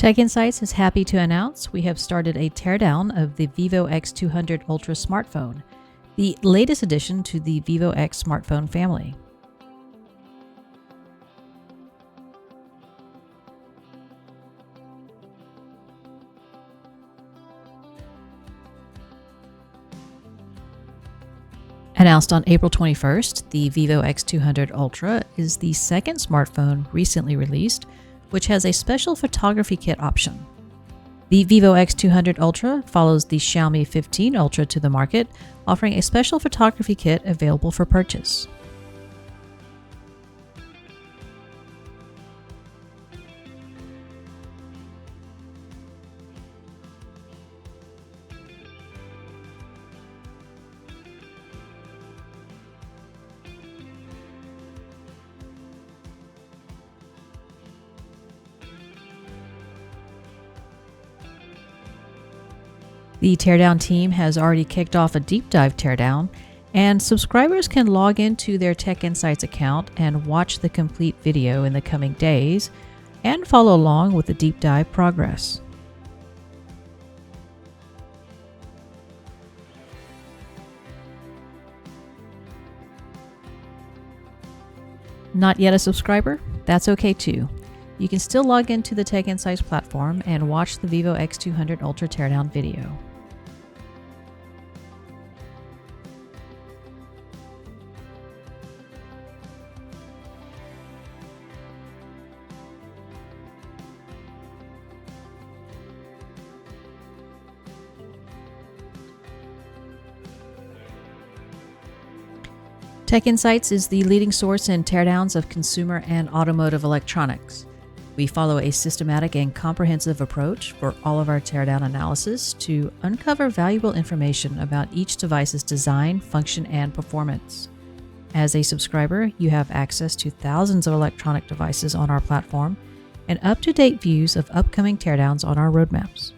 Tech Insights is happy to announce we have started a teardown of the Vivo X200 Ultra smartphone, the latest addition to the Vivo X smartphone family. Announced on April 21st, the Vivo X200 Ultra is the second smartphone recently released, which has a special photography kit option. The Vivo X200 Ultra follows the Xiaomi 15 Ultra to the market, offering a special photography kit available for purchase. The teardown team has already kicked off a deep dive teardown, and subscribers can log into their Tech Insights account and watch the complete video in the coming days and follow along with the deep dive progress. Not yet a subscriber? That's okay too. You can still log into the Tech Insights platform and watch the Vivo X200 Ultra teardown video. Tech Insights is the leading source in teardowns of consumer and automotive electronics. We follow a systematic and comprehensive approach for all of our teardown analysis to uncover valuable information about each device's design, function, and performance. As a subscriber, you have access to thousands of electronic devices on our platform and up-to-date views of upcoming teardowns on our roadmaps.